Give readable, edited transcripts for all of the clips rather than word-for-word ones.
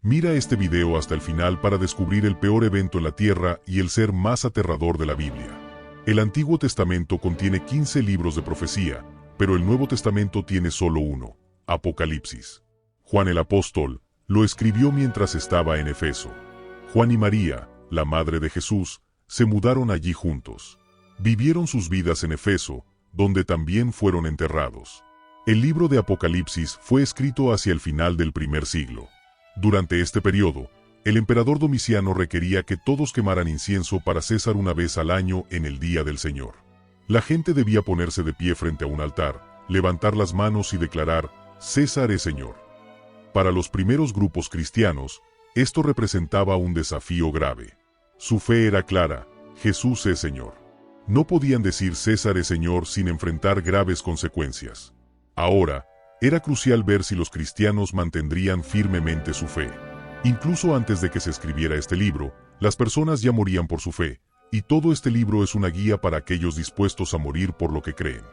Mira este video hasta el final para descubrir el peor evento en la Tierra y el ser más aterrador de la Biblia. El Antiguo Testamento contiene 15 libros de profecía, pero el Nuevo Testamento tiene solo uno, Apocalipsis. Juan el apóstol lo escribió mientras estaba en Efeso. Juan y María, la madre de Jesús, se mudaron allí juntos. Vivieron sus vidas en Efeso, donde también fueron enterrados. El libro de Apocalipsis fue escrito hacia el final del primer siglo. Durante este periodo, el emperador Domiciano requería que todos quemaran incienso para César una vez al año en el Día del Señor. La gente debía ponerse de pie frente a un altar, levantar las manos y declarar, César es Señor. Para los primeros grupos cristianos, esto representaba un desafío grave. Su fe era clara, Jesús es Señor. No podían decir César es Señor sin enfrentar graves consecuencias. Ahora, era crucial ver si los cristianos mantendrían firmemente su fe. Incluso antes de que se escribiera este libro, las personas ya morían por su fe, y todo este libro es una guía para aquellos dispuestos a morir por lo que creen.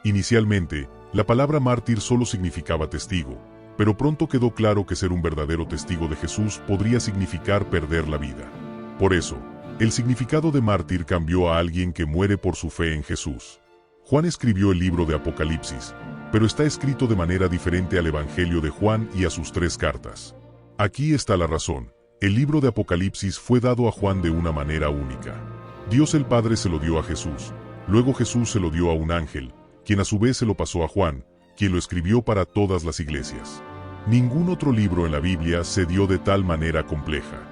Inicialmente, la palabra mártir solo significaba testigo, pero pronto quedó claro que ser un verdadero testigo de Jesús podría significar perder la vida. Por eso, el significado de mártir cambió a alguien que muere por su fe en Jesús. Juan escribió el libro de Apocalipsis, pero está escrito de manera diferente al Evangelio de Juan y a sus 3 cartas. Aquí está la razón. El libro de Apocalipsis fue dado a Juan de una manera única. Dios el Padre se lo dio a Jesús, luego Jesús se lo dio a un ángel, quien a su vez se lo pasó a Juan, quien lo escribió para todas las iglesias. Ningún otro libro en la Biblia se dio de tal manera compleja.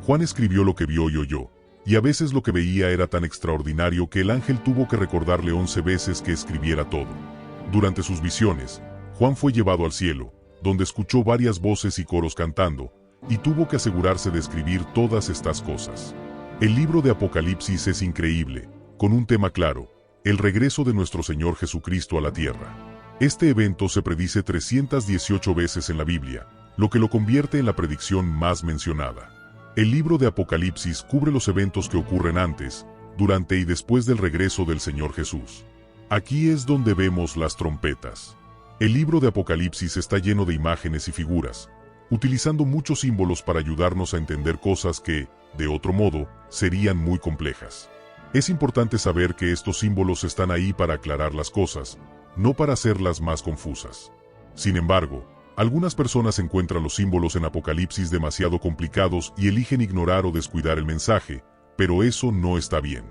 Juan escribió lo que vio y oyó, y a veces lo que veía era tan extraordinario que el ángel tuvo que recordarle 11 veces que escribiera todo. Durante sus visiones, Juan fue llevado al cielo, donde escuchó varias voces y coros cantando, y tuvo que asegurarse de escribir todas estas cosas. El libro de Apocalipsis es increíble, con un tema claro, el regreso de nuestro Señor Jesucristo a la tierra. Este evento se predice 318 veces en la Biblia, lo que lo convierte en la predicción más mencionada. El libro de Apocalipsis cubre los eventos que ocurren antes, durante y después del regreso del Señor Jesús. Aquí es donde vemos las trompetas. El libro de Apocalipsis está lleno de imágenes y figuras, utilizando muchos símbolos para ayudarnos a entender cosas que, de otro modo, serían muy complejas. Es importante saber que estos símbolos están ahí para aclarar las cosas, no para hacerlas más confusas. Sin embargo, algunas personas encuentran los símbolos en Apocalipsis demasiado complicados y eligen ignorar o descuidar el mensaje, pero eso no está bien.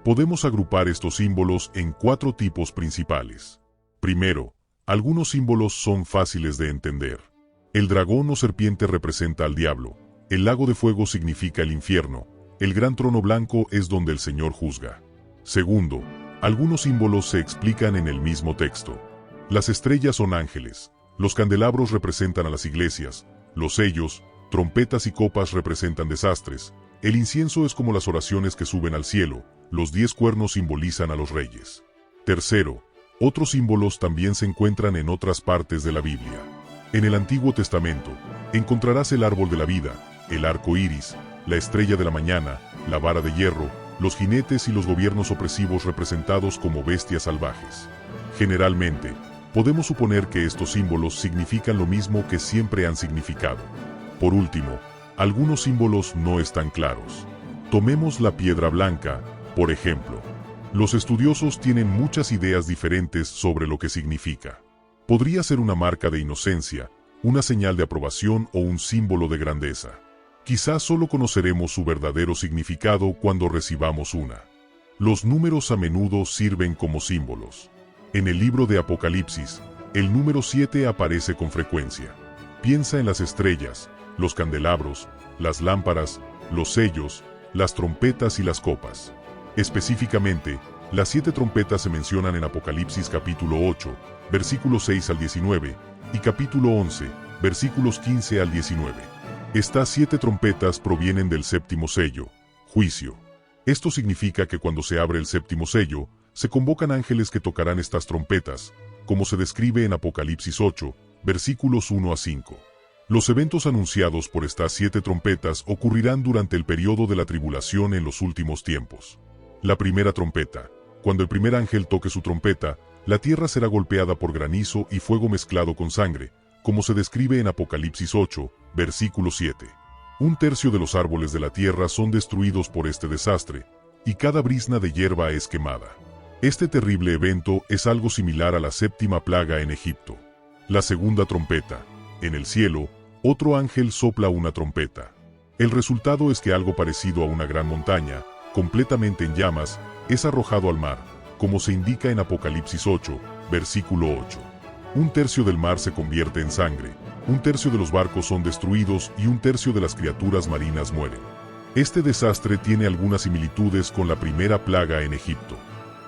Podemos agrupar estos símbolos en 4 tipos principales. Primero, algunos símbolos son fáciles de entender. El dragón o serpiente representa al diablo, el lago de fuego significa el infierno, el gran trono blanco es donde el Señor juzga. Segundo, algunos símbolos se explican en el mismo texto. Las estrellas son ángeles, los candelabros representan a las iglesias, los sellos, trompetas y copas representan desastres, el incienso es como las oraciones que suben al cielo, los 10 cuernos simbolizan a los reyes. Tercero, otros símbolos también se encuentran en otras partes de la Biblia. En el Antiguo Testamento, encontrarás el árbol de la vida, el arco iris, la estrella de la mañana, la vara de hierro, los jinetes y los gobiernos opresivos representados como bestias salvajes. Generalmente, podemos suponer que estos símbolos significan lo mismo que siempre han significado. Por último, algunos símbolos no están claros. Tomemos la piedra blanca, por ejemplo. Los estudiosos tienen muchas ideas diferentes sobre lo que significa. Podría ser una marca de inocencia, una señal de aprobación o un símbolo de grandeza. Quizás solo conoceremos su verdadero significado cuando recibamos una. Los números a menudo sirven como símbolos. En el libro de Apocalipsis, el número 7 aparece con frecuencia. Piensa en las estrellas, los candelabros, las lámparas, los sellos, las trompetas y las copas. Específicamente, las 7 trompetas se mencionan en Apocalipsis capítulo 8, versículos 6 al 19, y capítulo 11, versículos 15 al 19. Estas 7 trompetas provienen del séptimo sello, juicio. Esto significa que cuando se abre el séptimo sello, se convocan ángeles que tocarán estas trompetas, como se describe en Apocalipsis 8, versículos 1 a 5. Los eventos anunciados por estas 7 trompetas ocurrirán durante el periodo de la tribulación en los últimos tiempos. La primera trompeta. Cuando el primer ángel toque su trompeta, la tierra será golpeada por granizo y fuego mezclado con sangre, como se describe en Apocalipsis 8, versículo 7. Un tercio de los árboles de la tierra son destruidos por este desastre, y cada brizna de hierba es quemada. Este terrible evento es algo similar a la séptima plaga en Egipto. La segunda trompeta. En el cielo, otro ángel sopla una trompeta. El resultado es que algo parecido a una gran montaña, completamente en llamas, es arrojado al mar, como se indica en Apocalipsis 8, versículo 8. Un tercio del mar se convierte en sangre, un tercio de los barcos son destruidos y un tercio de las criaturas marinas mueren. Este desastre tiene algunas similitudes con la primera plaga en Egipto.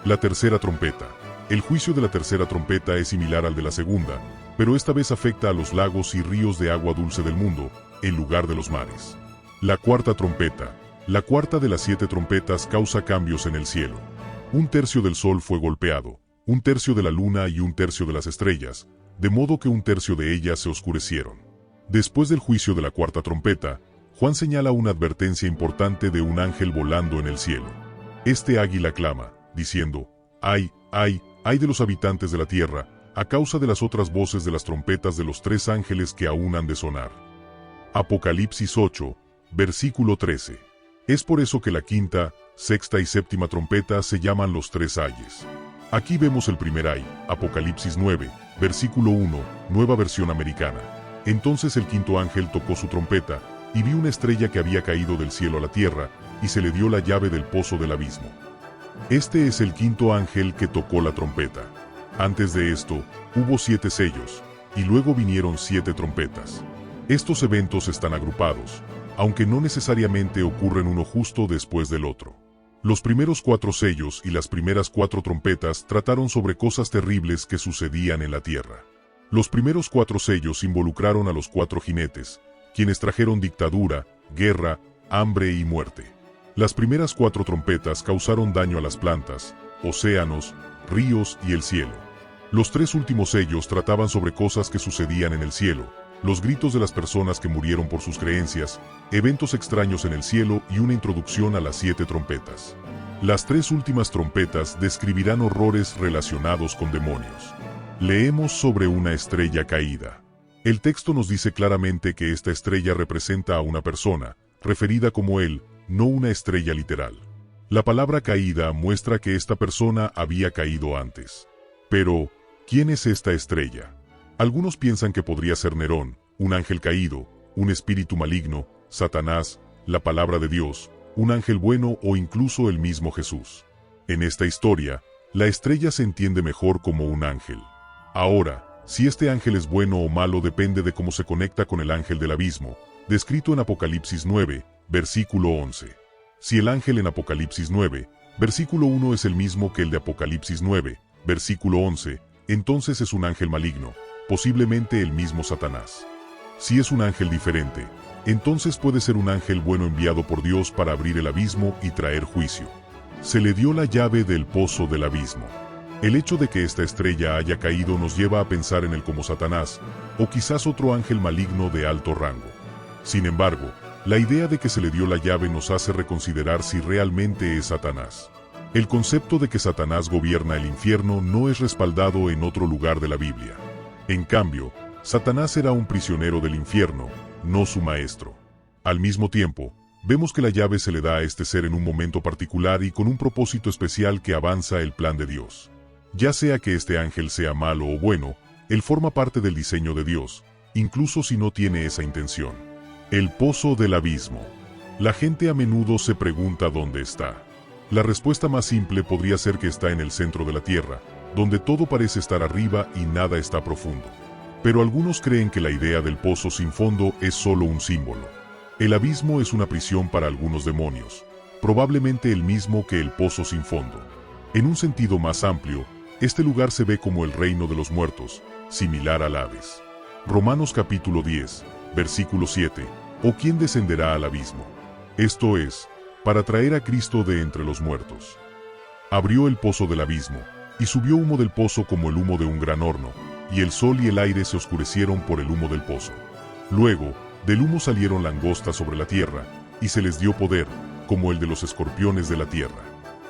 La tercera trompeta. El juicio de la tercera trompeta es similar al de la segunda, pero esta vez afecta a los lagos y ríos de agua dulce del mundo, en lugar de los mares. La cuarta trompeta. La cuarta de las 7 trompetas causa cambios en el cielo. Un tercio del sol fue golpeado, un tercio de la luna y un tercio de las estrellas, de modo que un tercio de ellas se oscurecieron. Después del juicio de la cuarta trompeta, Juan señala una advertencia importante de un ángel volando en el cielo. Este águila clama, diciendo: ¡ay, ay, ay de los habitantes de la tierra, a causa de las otras voces de las trompetas de los 3 ángeles que aún han de sonar! Apocalipsis 8, versículo 13. Es por eso que la quinta, sexta y séptima trompeta se llaman los 3 ayes. Aquí vemos el primer ay, Apocalipsis 9, versículo 1, nueva versión americana. Entonces el quinto ángel tocó su trompeta, y vi una estrella que había caído del cielo a la tierra, y se le dio la llave del pozo del abismo. Este es el quinto ángel que tocó la trompeta. Antes de esto, hubo 7 sellos, y luego vinieron 7 trompetas. Estos eventos están agrupados, aunque no necesariamente ocurren uno justo después del otro. Los primeros 4 sellos y las primeras 4 trompetas trataron sobre cosas terribles que sucedían en la tierra. Los primeros 4 sellos involucraron a los 4 jinetes, quienes trajeron dictadura, guerra, hambre y muerte. Las primeras 4 trompetas causaron daño a las plantas, océanos, ríos y el cielo. Los 3 últimos sellos trataban sobre cosas que sucedían en el cielo, los gritos de las personas que murieron por sus creencias, eventos extraños en el cielo y una introducción a las 7 trompetas. Las 3 últimas trompetas describirán horrores relacionados con demonios. Leemos sobre una estrella caída. El texto nos dice claramente que esta estrella representa a una persona, referida como él, no una estrella literal. La palabra caída muestra que esta persona había caído antes. Pero, ¿quién es esta estrella? Algunos piensan que podría ser Nerón, un ángel caído, un espíritu maligno, Satanás, la palabra de Dios, un ángel bueno o incluso el mismo Jesús. En esta historia, la estrella se entiende mejor como un ángel. Ahora, si este ángel es bueno o malo depende de cómo se conecta con el ángel del abismo, descrito en Apocalipsis 9, versículo 11. Si el ángel en Apocalipsis 9, versículo 1 es el mismo que el de Apocalipsis 9, versículo 11, entonces es un ángel maligno, posiblemente el mismo Satanás. Si es un ángel diferente, entonces puede ser un ángel bueno enviado por Dios para abrir el abismo y traer juicio. Se le dio la llave del pozo del abismo. El hecho de que esta estrella haya caído nos lleva a pensar en él como Satanás, o quizás otro ángel maligno de alto rango. Sin embargo, la idea de que se le dio la llave nos hace reconsiderar si realmente es Satanás. El concepto de que Satanás gobierna el infierno no es respaldado en otro lugar de la Biblia. En cambio, Satanás era un prisionero del infierno, no su maestro. Al mismo tiempo, vemos que la llave se le da a este ser en un momento particular y con un propósito especial que avanza el plan de Dios. Ya sea que este ángel sea malo o bueno, él forma parte del diseño de Dios, incluso si no tiene esa intención. El pozo del abismo. La gente a menudo se pregunta dónde está. La respuesta más simple podría ser que está en el centro de la tierra, donde todo parece estar arriba y nada está profundo. Pero algunos creen que la idea del pozo sin fondo es solo un símbolo. El abismo es una prisión para algunos demonios, probablemente el mismo que el pozo sin fondo. En un sentido más amplio, este lugar se ve como el reino de los muertos, similar al Hades. Romanos capítulo 10, versículo 7, ¿o quién descenderá al abismo? Esto es, para traer a Cristo de entre los muertos. Abrió el pozo del abismo, y subió humo del pozo como el humo de un gran horno, y el sol y el aire se oscurecieron por el humo del pozo. Luego, del humo salieron langostas sobre la tierra, y se les dio poder, como el de los escorpiones de la tierra.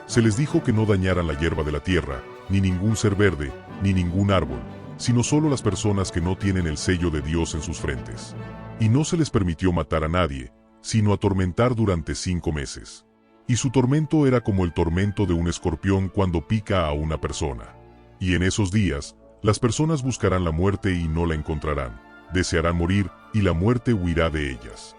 Se les dijo que no dañaran la hierba de la tierra, ni ningún ser verde, ni ningún árbol, sino solo las personas que no tienen el sello de Dios en sus frentes. Y no se les permitió matar a nadie, sino atormentar durante 5 meses. Y su tormento era como el tormento de un escorpión cuando pica a una persona. Y en esos días, las personas buscarán la muerte y no la encontrarán, desearán morir y la muerte huirá de ellas.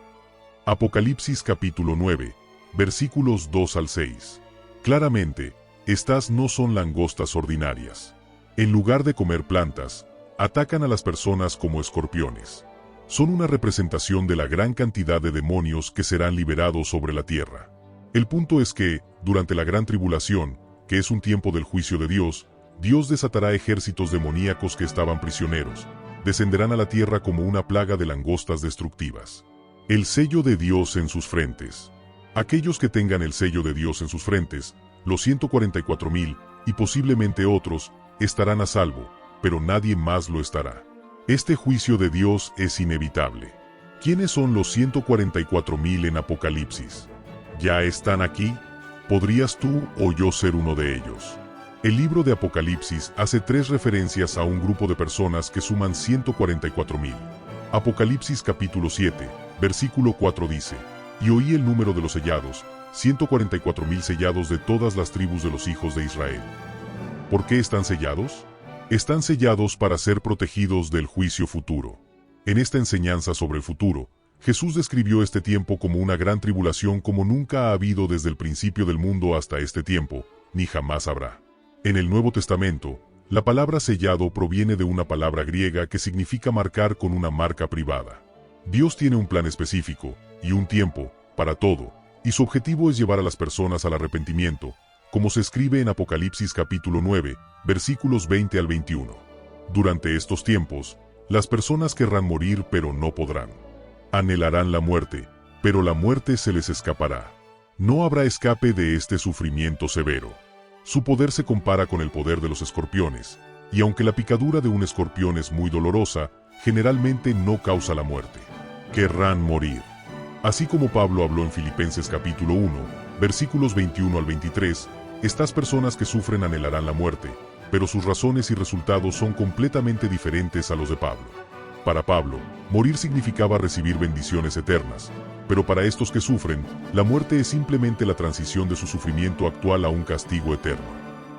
Apocalipsis capítulo 9, versículos 2 al 6. Claramente, estas no son langostas ordinarias. En lugar de comer plantas, atacan a las personas como escorpiones. Son una representación de la gran cantidad de demonios que serán liberados sobre la tierra. El punto es que, durante la gran tribulación, que es un tiempo del juicio de Dios, Dios desatará ejércitos demoníacos que estaban prisioneros, descenderán a la tierra como una plaga de langostas destructivas. El sello de Dios en sus frentes. Aquellos que tengan el sello de Dios en sus frentes, los 144,000, y posiblemente otros, estarán a salvo, pero nadie más lo estará. Este juicio de Dios es inevitable. ¿Quiénes son los 144,000 en Apocalipsis? ¿Ya están aquí? ¿Podrías tú o yo ser uno de ellos? El libro de Apocalipsis hace 3 referencias a un grupo de personas que suman 144,000. Apocalipsis capítulo 7, versículo 4 dice: Y oí el número de los sellados, 144,000 sellados de todas las tribus de los hijos de Israel. ¿Por qué están sellados? Están sellados para ser protegidos del juicio futuro. En esta enseñanza sobre el futuro, Jesús describió este tiempo como una gran tribulación como nunca ha habido desde el principio del mundo hasta este tiempo, ni jamás habrá. En el Nuevo Testamento, la palabra sellado proviene de una palabra griega que significa marcar con una marca privada. Dios tiene un plan específico, y un tiempo, para todo, y su objetivo es llevar a las personas al arrepentimiento, como se escribe en Apocalipsis capítulo 9, versículos 20 al 21. Durante estos tiempos, las personas querrán morir pero no podrán. Anhelarán la muerte, pero la muerte se les escapará. No habrá escape de este sufrimiento severo. Su poder se compara con el poder de los escorpiones, y aunque la picadura de un escorpión es muy dolorosa, generalmente no causa la muerte. Querrán morir. Así como Pablo habló en Filipenses capítulo 1, versículos 21 al 23, estas personas que sufren anhelarán la muerte, pero sus razones y resultados son completamente diferentes a los de Pablo. Para Pablo, morir significaba recibir bendiciones eternas, pero para estos que sufren, la muerte es simplemente la transición de su sufrimiento actual a un castigo eterno.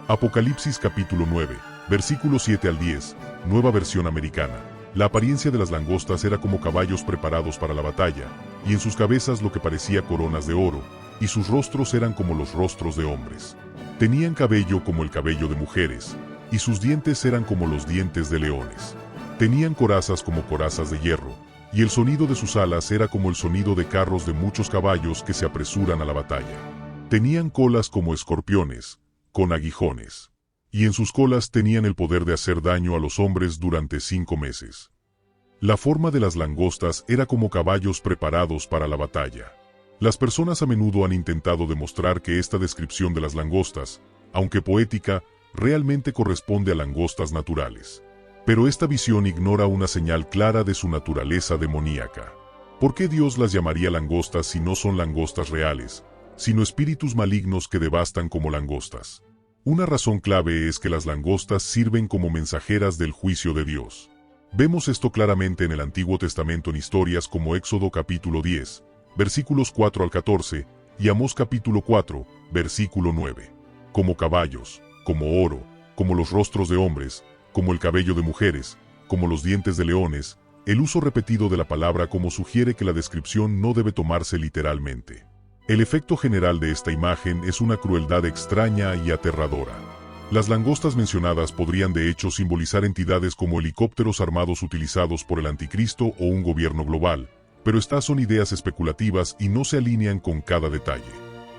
Apocalipsis capítulo 9, versículos 7 al 10, nueva versión americana. La apariencia de las langostas era como caballos preparados para la batalla, y en sus cabezas lo que parecía coronas de oro, y sus rostros eran como los rostros de hombres. Tenían cabello como el cabello de mujeres, y sus dientes eran como los dientes de leones. Tenían corazas como corazas de hierro, y el sonido de sus alas era como el sonido de carros de muchos caballos que se apresuran a la batalla. Tenían colas como escorpiones, con aguijones, y en sus colas tenían el poder de hacer daño a los hombres durante 5 meses. La forma de las langostas era como caballos preparados para la batalla. Las personas a menudo han intentado demostrar que esta descripción de las langostas, aunque poética, realmente corresponde a langostas naturales. Pero esta visión ignora una señal clara de su naturaleza demoníaca. ¿Por qué Dios las llamaría langostas si no son langostas reales, sino espíritus malignos que devastan como langostas? Una razón clave es que las langostas sirven como mensajeras del juicio de Dios. Vemos esto claramente en el Antiguo Testamento en historias como Éxodo capítulo 10, versículos 4 al 14, y Amós capítulo 4, versículo 9. Como caballos, como oro, como los rostros de hombres, como el cabello de mujeres, como los dientes de leones, el uso repetido de la palabra como sugiere que la descripción no debe tomarse literalmente. El efecto general de esta imagen es una crueldad extraña y aterradora. Las langostas mencionadas podrían de hecho simbolizar entidades como helicópteros armados utilizados por el anticristo o un gobierno global, pero estas son ideas especulativas y no se alinean con cada detalle.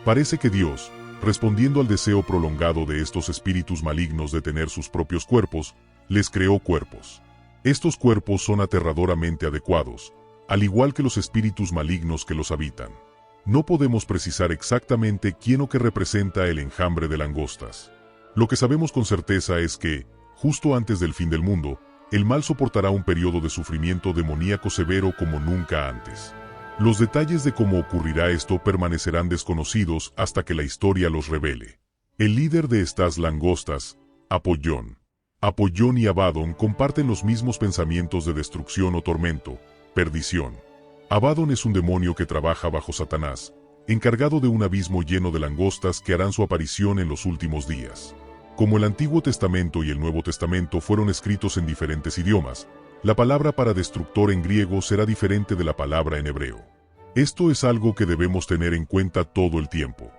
Parece que Dios, respondiendo al deseo prolongado de estos espíritus malignos de tener sus propios cuerpos, les creó cuerpos. Estos cuerpos son aterradoramente adecuados, al igual que los espíritus malignos que los habitan. No podemos precisar exactamente quién o qué representa el enjambre de langostas. Lo que sabemos con certeza es que, justo antes del fin del mundo, el mal soportará un periodo de sufrimiento demoníaco severo como nunca antes. Los detalles de cómo ocurrirá esto permanecerán desconocidos hasta que la historia los revele. El líder de estas langostas, Apollón. Apollón y Abadón comparten los mismos pensamientos de destrucción o tormento, perdición. Abadón es un demonio que trabaja bajo Satanás, encargado de un abismo lleno de langostas que harán su aparición en los últimos días. Como el Antiguo Testamento y el Nuevo Testamento fueron escritos en diferentes idiomas, la palabra para destructor en griego será diferente de la palabra en hebreo. Esto es algo que debemos tener en cuenta todo el tiempo.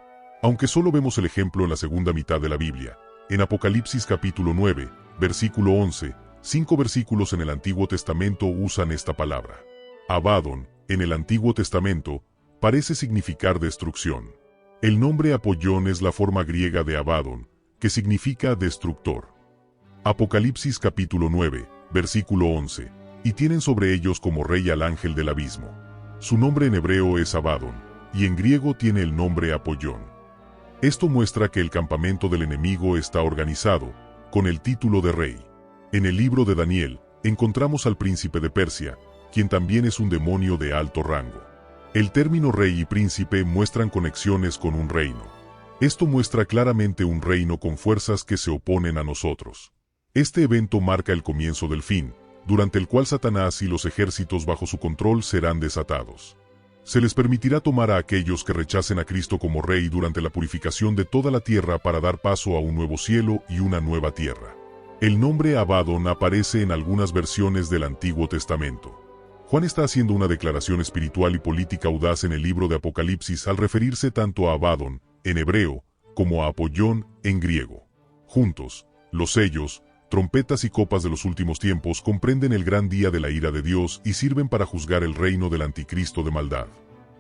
Aunque solo vemos el ejemplo en la segunda mitad de la Biblia, en Apocalipsis capítulo 9, versículo 11, 5 versículos en el Antiguo Testamento usan esta palabra. Abadón, en el Antiguo Testamento, parece significar destrucción. El nombre Apollón es la forma griega de Abadón, que significa destructor. Apocalipsis capítulo 9, versículo 11, y tienen sobre ellos como rey al ángel del abismo. Su nombre en hebreo es Abadón, y en griego tiene el nombre Apollón. Esto muestra que el campamento del enemigo está organizado, con el título de rey. En el libro de Daniel, encontramos al príncipe de Persia, quien también es un demonio de alto rango. El término rey y príncipe muestran conexiones con un reino. Esto muestra claramente un reino con fuerzas que se oponen a nosotros. Este evento marca el comienzo del fin, durante el cual Satanás y los ejércitos bajo su control serán desatados. Se les permitirá tomar a aquellos que rechacen a Cristo como Rey durante la purificación de toda la tierra para dar paso a un nuevo cielo y una nueva tierra. El nombre Abadón aparece en algunas versiones del Antiguo Testamento. Juan está haciendo una declaración espiritual y política audaz en el libro de Apocalipsis al referirse tanto a Abadón, en hebreo, como a Apollón, en griego. Juntos, los sellos, trompetas y copas de los últimos tiempos comprenden el gran día de la ira de Dios y sirven para juzgar el reino del anticristo de maldad.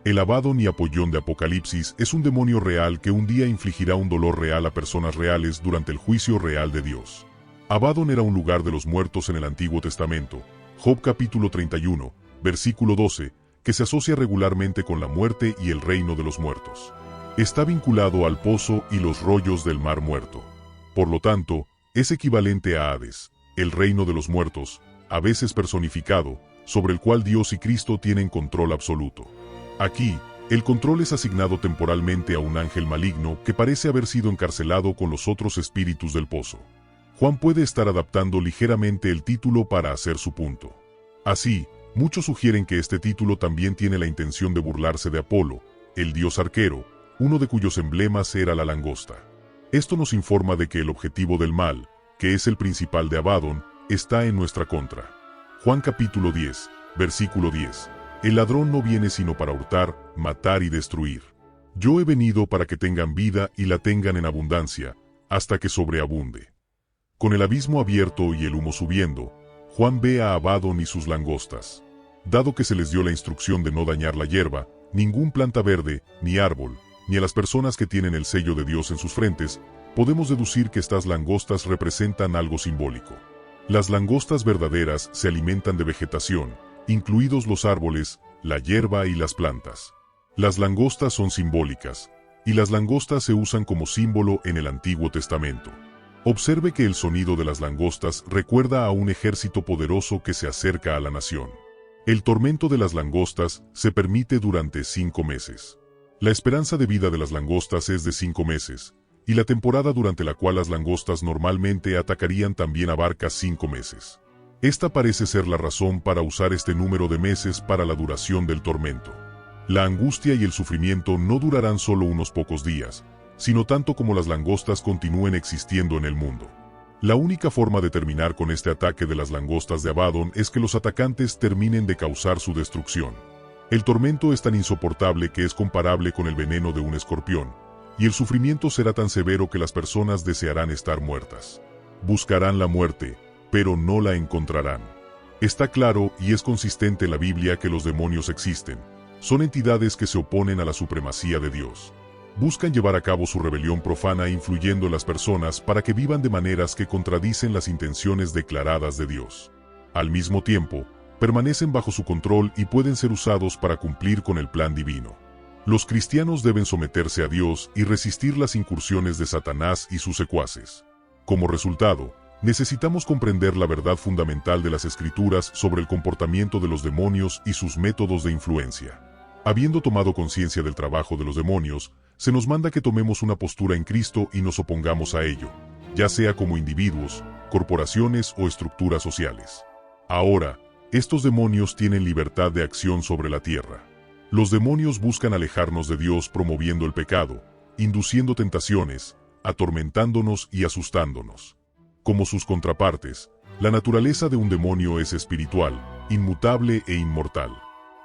El Abadón y Apollón de Apocalipsis es un demonio real que un día infligirá un dolor real a personas reales durante el juicio real de Dios. Abadón era un lugar de los muertos en el Antiguo Testamento, Job capítulo 31, versículo 12, que se asocia regularmente con la muerte y el reino de los muertos. Está vinculado al pozo y los rollos del mar muerto. Por lo tanto, es equivalente a Hades, el reino de los muertos, a veces personificado, sobre el cual Dios y Cristo tienen control absoluto. Aquí, el control es asignado temporalmente a un ángel maligno que parece haber sido encarcelado con los otros espíritus del pozo. Juan puede estar adaptando ligeramente el título para hacer su punto. Así, muchos sugieren que este título también tiene la intención de burlarse de Apolo, el dios arquero, uno de cuyos emblemas era la langosta. Esto nos informa de que el objetivo del mal, que es el principal de Abadón, está en nuestra contra. Juan capítulo 10, versículo 10. El ladrón no viene sino para hurtar, matar y destruir. Yo he venido para que tengan vida y la tengan en abundancia, hasta que sobreabunde. Con el abismo abierto y el humo subiendo, Juan ve a Abadón y sus langostas. Dado que se les dio la instrucción de no dañar la hierba, ningún planta verde, ni árbol, ni a las personas que tienen el sello de Dios en sus frentes, podemos deducir que estas langostas representan algo simbólico. Las langostas verdaderas se alimentan de vegetación, incluidos los árboles, la hierba y las plantas. Las langostas son simbólicas, y las langostas se usan como símbolo en el Antiguo Testamento. Observe que el sonido de las langostas recuerda a un ejército poderoso que se acerca a la nación. El tormento de las langostas se permite durante 5 meses. La esperanza de vida de las langostas es de 5 meses, y la temporada durante la cual las langostas normalmente atacarían también abarca 5 meses. Esta parece ser la razón para usar este número de meses para la duración del tormento. La angustia y el sufrimiento no durarán solo unos pocos días, sino tanto como las langostas continúen existiendo en el mundo. La única forma de terminar con este ataque de las langostas de Abadón es que los atacantes terminen de causar su destrucción. El tormento es tan insoportable que es comparable con el veneno de un escorpión, y el sufrimiento será tan severo que las personas desearán estar muertas. Buscarán la muerte, pero no la encontrarán. Está claro y es consistente en la Biblia que los demonios existen. Son entidades que se oponen a la supremacía de Dios. Buscan llevar a cabo su rebelión profana influyendo en las personas para que vivan de maneras que contradicen las intenciones declaradas de Dios. Al mismo tiempo, permanecen bajo su control y pueden ser usados para cumplir con el plan divino. Los cristianos deben someterse a Dios y resistir las incursiones de Satanás y sus secuaces. Como resultado, necesitamos comprender la verdad fundamental de las Escrituras sobre el comportamiento de los demonios y sus métodos de influencia. Habiendo tomado conciencia del trabajo de los demonios, se nos manda que tomemos una postura en Cristo y nos opongamos a ello, ya sea como individuos, corporaciones o estructuras sociales. Ahora, estos demonios tienen libertad de acción sobre la tierra. Los demonios buscan alejarnos de Dios promoviendo el pecado, induciendo tentaciones, atormentándonos y asustándonos. Como sus contrapartes, la naturaleza de un demonio es espiritual, inmutable e inmortal.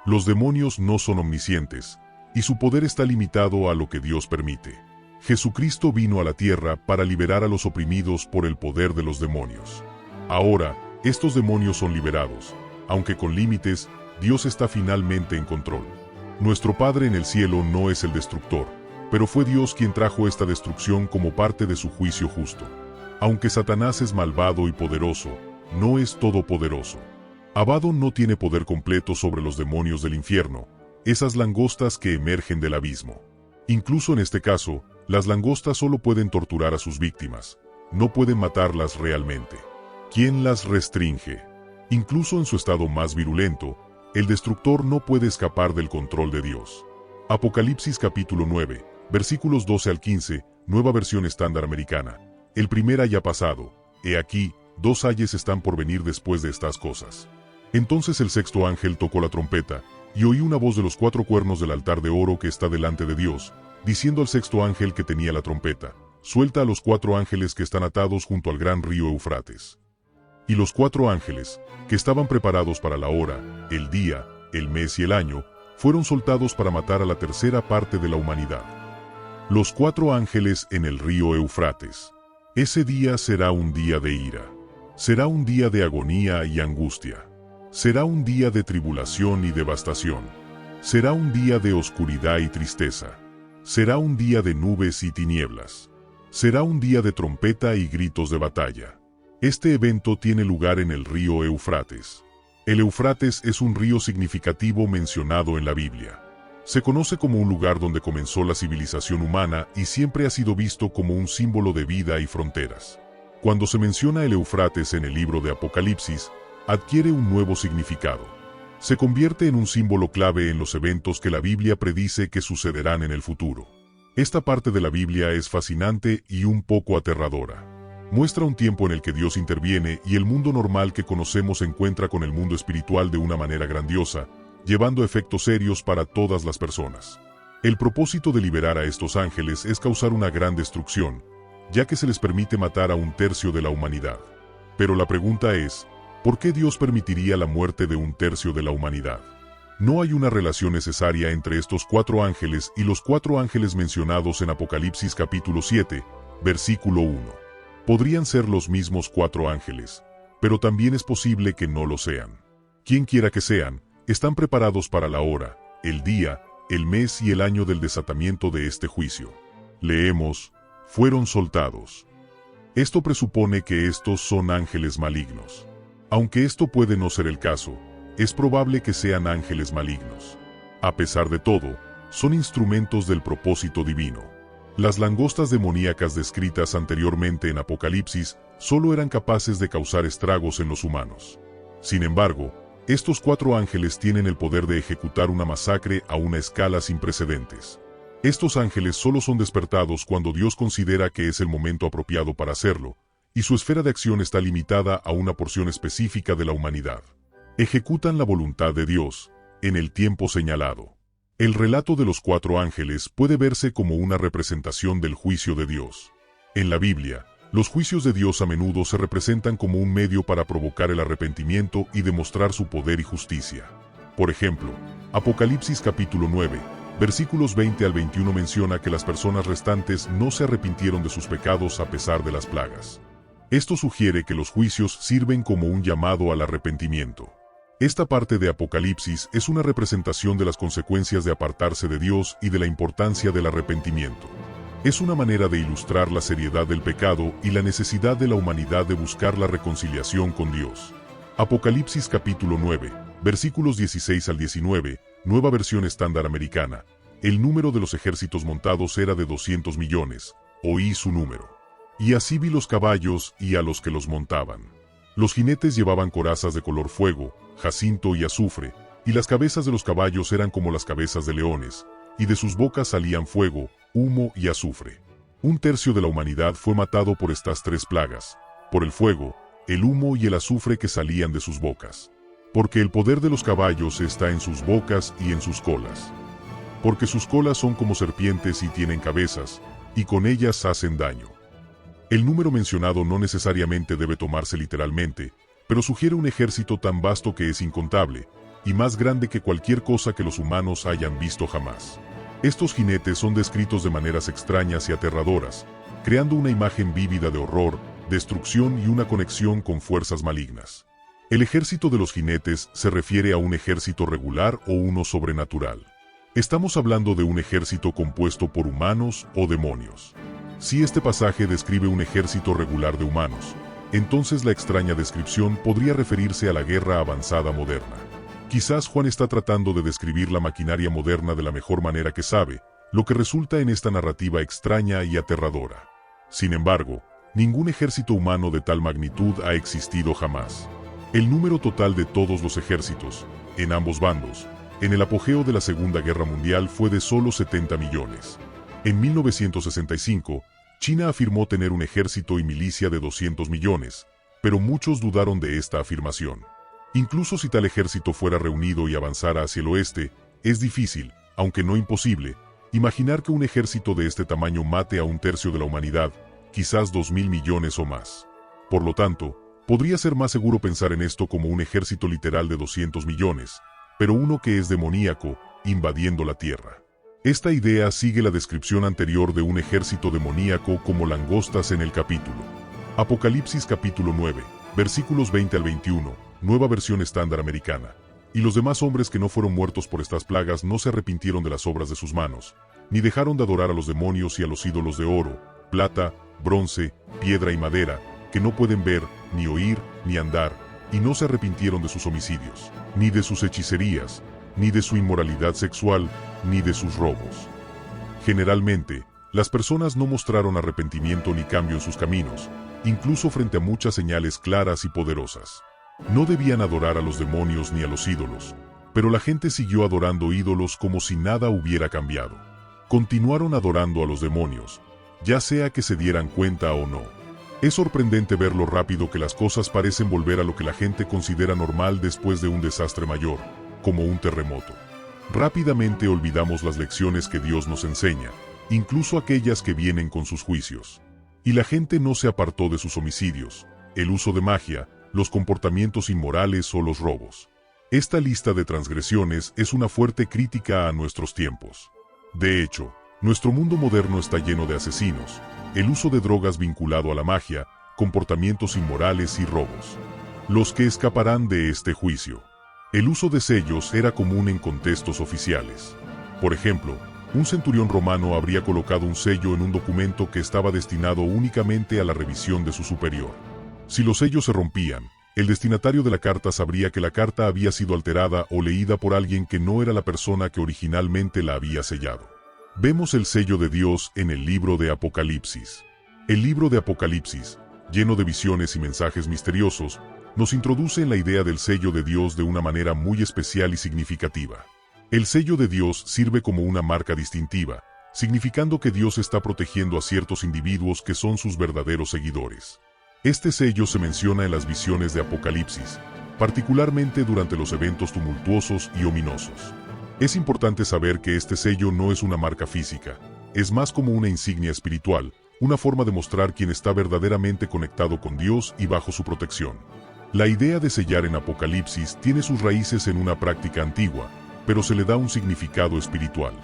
Los demonios no son omniscientes, y su poder está limitado a lo que Dios permite. Jesucristo vino a la tierra para liberar a los oprimidos por el poder de los demonios. Ahora, estos demonios son liberados, aunque con límites, Dios está finalmente en control. Nuestro Padre en el cielo no es el destructor, pero fue Dios quien trajo esta destrucción como parte de su juicio justo. Aunque Satanás es malvado y poderoso, no es todopoderoso. Abaddon no tiene poder completo sobre los demonios del infierno, esas langostas que emergen del abismo. Incluso en este caso, las langostas solo pueden torturar a sus víctimas, no pueden matarlas realmente. ¿Quién las restringe? Incluso en su estado más virulento, el destructor no puede escapar del control de Dios. Apocalipsis capítulo 9, versículos 12 al 15, nueva versión estándar americana. El primer haya pasado, he aquí, 2 ayes están por venir después de estas cosas. Entonces el sexto ángel tocó la trompeta, y oí una voz de los 4 cuernos del altar de oro que está delante de Dios, diciendo al sexto ángel que tenía la trompeta, suelta a los 4 ángeles que están atados junto al gran río Eufrates. Y los 4 ángeles, que estaban preparados para la hora, el día, el mes y el año, fueron soltados para matar a la tercera parte de la humanidad. Los 4 ángeles en el río Eufrates. Ese día será un día de ira. Será un día de agonía y angustia. Será un día de tribulación y devastación. Será un día de oscuridad y tristeza. Será un día de nubes y tinieblas. Será un día de trompeta y gritos de batalla. Este evento tiene lugar en el río Eufrates. El Eufrates es un río significativo mencionado en la Biblia. Se conoce como un lugar donde comenzó la civilización humana y siempre ha sido visto como un símbolo de vida y fronteras. Cuando se menciona el Eufrates en el libro de Apocalipsis, adquiere un nuevo significado. Se convierte en un símbolo clave en los eventos que la Biblia predice que sucederán en el futuro. Esta parte de la Biblia es fascinante y un poco aterradora. Muestra un tiempo en el que Dios interviene y el mundo normal que conocemos se encuentra con el mundo espiritual de una manera grandiosa, llevando efectos serios para todas las personas. El propósito de liberar a estos ángeles es causar una gran destrucción, ya que se les permite matar a 1/3 de la humanidad. Pero la pregunta es, ¿por qué Dios permitiría la muerte de 1/3 de la humanidad? No hay una relación necesaria entre estos 4 ángeles y los 4 ángeles mencionados en Apocalipsis capítulo 7, versículo 1. Podrían ser los mismos 4 ángeles, pero también es posible que no lo sean. Quien quiera que sean, están preparados para la hora, el día, el mes y el año del desatamiento de este juicio. Leemos, fueron soltados. Esto presupone que estos son ángeles malignos. Aunque esto puede no ser el caso, es probable que sean ángeles malignos. A pesar de todo, son instrumentos del propósito divino. Las langostas demoníacas descritas anteriormente en Apocalipsis solo eran capaces de causar estragos en los humanos. Sin embargo, estos 4 ángeles tienen el poder de ejecutar una masacre a una escala sin precedentes. Estos ángeles solo son despertados cuando Dios considera que es el momento apropiado para hacerlo, y su esfera de acción está limitada a una porción específica de la humanidad. Ejecutan la voluntad de Dios, en el tiempo señalado. El relato de los 4 ángeles puede verse como una representación del juicio de Dios. En la Biblia, los juicios de Dios a menudo se representan como un medio para provocar el arrepentimiento y demostrar su poder y justicia. Por ejemplo, Apocalipsis capítulo 9, versículos 20 al 21 menciona que las personas restantes no se arrepintieron de sus pecados a pesar de las plagas. Esto sugiere que los juicios sirven como un llamado al arrepentimiento. Esta parte de Apocalipsis es una representación de las consecuencias de apartarse de Dios y de la importancia del arrepentimiento. Es una manera de ilustrar la seriedad del pecado y la necesidad de la humanidad de buscar la reconciliación con Dios. Apocalipsis capítulo 9, versículos 16 al 19, nueva versión estándar americana. El número de los ejércitos montados era de 200 millones, oí su número. Y así vi los caballos y a los que los montaban. Los jinetes llevaban corazas de color fuego, jacinto y azufre, y las cabezas de los caballos eran como las cabezas de leones, y de sus bocas salían fuego, humo y azufre. 1/3 de la humanidad fue matado por estas 3 plagas, por el fuego, el humo y el azufre que salían de sus bocas. Porque el poder de los caballos está en sus bocas y en sus colas. Porque sus colas son como serpientes y tienen cabezas, y con ellas hacen daño. El número mencionado no necesariamente debe tomarse literalmente, pero sugiere un ejército tan vasto que es incontable, y más grande que cualquier cosa que los humanos hayan visto jamás. Estos jinetes son descritos de maneras extrañas y aterradoras, creando una imagen vívida de horror, destrucción y una conexión con fuerzas malignas. El ejército de los jinetes se refiere a un ejército regular o uno sobrenatural. Estamos hablando de un ejército compuesto por humanos o demonios. Si este pasaje describe un ejército regular de humanos, entonces la extraña descripción podría referirse a la guerra avanzada moderna. Quizás Juan está tratando de describir la maquinaria moderna de la mejor manera que sabe, lo que resulta en esta narrativa extraña y aterradora. Sin embargo, ningún ejército humano de tal magnitud ha existido jamás. El número total de todos los ejércitos, en ambos bandos, en el apogeo de la Segunda Guerra Mundial fue de solo 70 millones. En 1965, China afirmó tener un ejército y milicia de 200 millones, pero muchos dudaron de esta afirmación. Incluso si tal ejército fuera reunido y avanzara hacia el oeste, es difícil, aunque no imposible, imaginar que un ejército de este tamaño mate a un tercio de la humanidad, quizás 2.000 millones o más. Por lo tanto, podría ser más seguro pensar en esto como un ejército literal de 200 millones, pero uno que es demoníaco, invadiendo la tierra. Esta idea sigue la descripción anterior de un ejército demoníaco como langostas en el capítulo. Apocalipsis capítulo 9, versículos 20 al 21, nueva versión estándar americana. Y los demás hombres que no fueron muertos por estas plagas no se arrepintieron de las obras de sus manos, ni dejaron de adorar a los demonios y a los ídolos de oro, plata, bronce, piedra y madera, que no pueden ver, ni oír, ni andar, y no se arrepintieron de sus homicidios, ni de sus hechicerías, ni de su inmoralidad sexual, ni de sus robos. Generalmente, las personas no mostraron arrepentimiento ni cambio en sus caminos, incluso frente a muchas señales claras y poderosas. No debían adorar a los demonios ni a los ídolos, pero la gente siguió adorando ídolos como si nada hubiera cambiado. Continuaron adorando a los demonios, ya sea que se dieran cuenta o no. Es sorprendente ver lo rápido que las cosas parecen volver a lo que la gente considera normal después de un desastre mayor, como un terremoto. Rápidamente olvidamos las lecciones que Dios nos enseña, incluso aquellas que vienen con sus juicios. Y la gente no se apartó de sus homicidios, el uso de magia, los comportamientos inmorales o los robos. Esta lista de transgresiones es una fuerte crítica a nuestros tiempos. De hecho, nuestro mundo moderno está lleno de asesinos, el uso de drogas vinculado a la magia, comportamientos inmorales y robos. Los que escaparán de este juicio. El uso de sellos era común en contextos oficiales. Por ejemplo, un centurión romano habría colocado un sello en un documento que estaba destinado únicamente a la revisión de su superior. Si los sellos se rompían, el destinatario de la carta sabría que la carta había sido alterada o leída por alguien que no era la persona que originalmente la había sellado. Vemos el sello de Dios en el libro de Apocalipsis. El libro de Apocalipsis, lleno de visiones y mensajes misteriosos, nos introduce en la idea del sello de Dios de una manera muy especial y significativa. El sello de Dios sirve como una marca distintiva, significando que Dios está protegiendo a ciertos individuos que son sus verdaderos seguidores. Este sello se menciona en las visiones de Apocalipsis, particularmente durante los eventos tumultuosos y ominosos. Es importante saber que este sello no es una marca física, es más como una insignia espiritual, una forma de mostrar quién está verdaderamente conectado con Dios y bajo su protección. La idea de sellar en Apocalipsis tiene sus raíces en una práctica antigua, pero se le da un significado espiritual.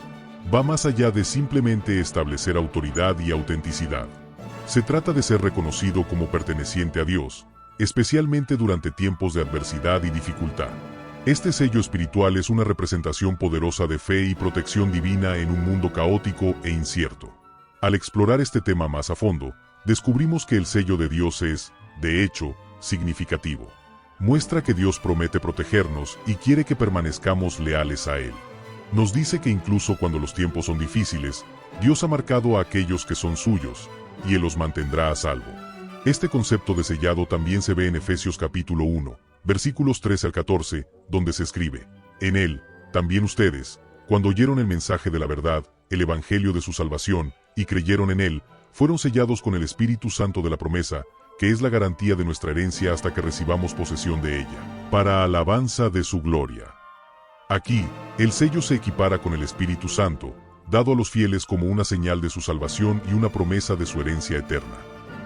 Va más allá de simplemente establecer autoridad y autenticidad. Se trata de ser reconocido como perteneciente a Dios, especialmente durante tiempos de adversidad y dificultad. Este sello espiritual es una representación poderosa de fe y protección divina en un mundo caótico e incierto. Al explorar este tema más a fondo, descubrimos que el sello de Dios es, de hecho, significativo. Muestra que Dios promete protegernos y quiere que permanezcamos leales a Él. Nos dice que incluso cuando los tiempos son difíciles, Dios ha marcado a aquellos que son suyos, y Él los mantendrá a salvo. Este concepto de sellado también se ve en Efesios capítulo 1, versículos 13 al 14, donde se escribe: En Él, también ustedes, cuando oyeron el mensaje de la verdad, el evangelio de su salvación, y creyeron en Él, fueron sellados con el Espíritu Santo de la promesa, que es la garantía de nuestra herencia hasta que recibamos posesión de ella, para alabanza de su gloria. Aquí, el sello se equipara con el Espíritu Santo, dado a los fieles como una señal de su salvación y una promesa de su herencia eterna.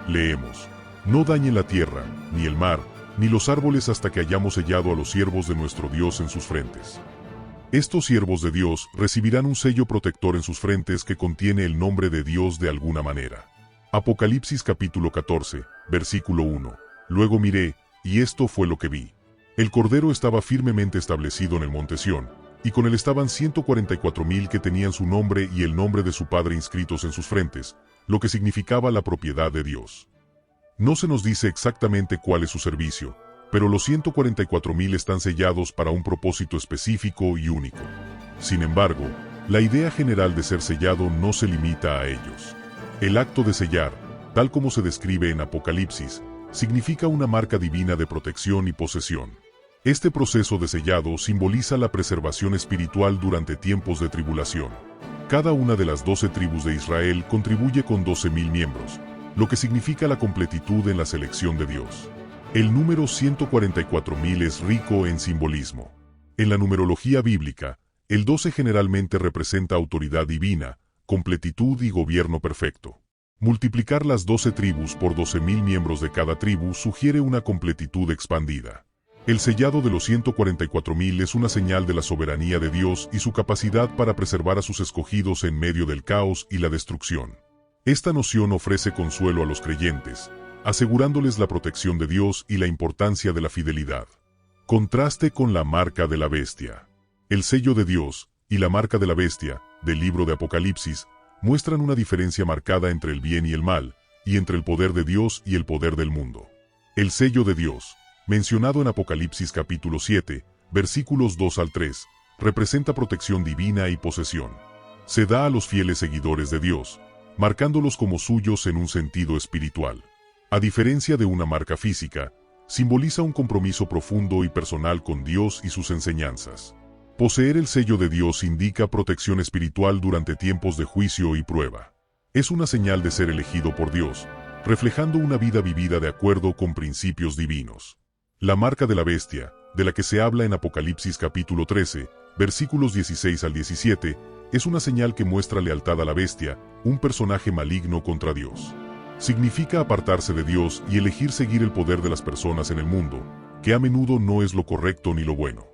Leemos: no dañen la tierra, ni el mar, ni los árboles hasta que hayamos sellado a los siervos de nuestro Dios en sus frentes. Estos siervos de Dios recibirán un sello protector en sus frentes que contiene el nombre de Dios de alguna manera. Apocalipsis capítulo 14, versículo 1. Luego miré, y esto fue lo que vi. El Cordero estaba firmemente establecido en el monte Sión, y con él estaban 144,000 que tenían su nombre y el nombre de su Padre inscritos en sus frentes, lo que significaba la propiedad de Dios. No se nos dice exactamente cuál es su servicio, pero los 144,000 están sellados para un propósito específico y único. Sin embargo, la idea general de ser sellado no se limita a ellos. El acto de sellar, tal como se describe en Apocalipsis, significa una marca divina de protección y posesión. Este proceso de sellado simboliza la preservación espiritual durante tiempos de tribulación. Cada una de las 12 tribus de Israel contribuye con 12,000 miembros, lo que significa la completitud en la selección de Dios. El número 144,000 es rico en simbolismo. En la numerología bíblica, el 12 generalmente representa autoridad divina, completitud y gobierno perfecto. Multiplicar las 12 tribus por 12,000 miembros de cada tribu sugiere una completitud expandida. El sellado de los 144,000 es una señal de la soberanía de Dios y su capacidad para preservar a sus escogidos en medio del caos y la destrucción. Esta noción ofrece consuelo a los creyentes, asegurándoles la protección de Dios y la importancia de la fidelidad. Contraste con la marca de la bestia. El sello de Dios y la marca de la bestia, del libro de Apocalipsis, muestran una diferencia marcada entre el bien y el mal, y entre el poder de Dios y el poder del mundo. El sello de Dios, mencionado en Apocalipsis capítulo 7, versículos 2 al 3, representa protección divina y posesión. Se da a los fieles seguidores de Dios, marcándolos como suyos en un sentido espiritual. A diferencia de una marca física, simboliza un compromiso profundo y personal con Dios y sus enseñanzas. Poseer el sello de Dios indica protección espiritual durante tiempos de juicio y prueba. Es una señal de ser elegido por Dios, reflejando una vida vivida de acuerdo con principios divinos. La marca de la bestia, de la que se habla en Apocalipsis capítulo 13, versículos 16 al 17, es una señal que muestra lealtad a la bestia, un personaje maligno contra Dios. Significa apartarse de Dios y elegir seguir el poder de las personas en el mundo, que a menudo no es lo correcto ni lo bueno.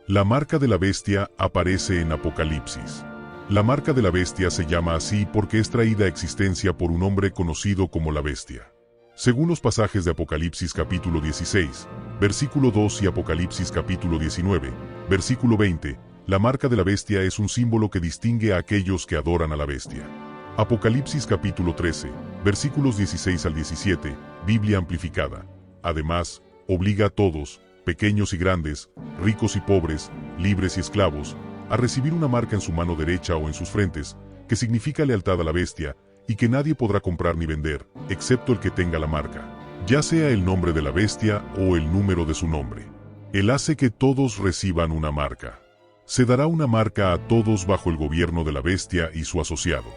La marca de la bestia aparece en Apocalipsis. La marca de la bestia se llama así porque es traída a existencia por un hombre conocido como la bestia. Según los pasajes de Apocalipsis capítulo 16, versículo 2 y Apocalipsis capítulo 19, versículo 20, la marca de la bestia es un símbolo que distingue a aquellos que adoran a la bestia. Apocalipsis capítulo 13, versículos 16 al 17, Biblia amplificada. Además, obliga a todos, pequeños y grandes, ricos y pobres, libres y esclavos, a recibir una marca en su mano derecha o en sus frentes, que significa lealtad a la bestia, y que nadie podrá comprar ni vender, excepto el que tenga la marca, ya sea el nombre de la bestia o el número de su nombre. Él hace que todos reciban una marca. Se dará una marca a todos bajo el gobierno de la bestia y su asociado.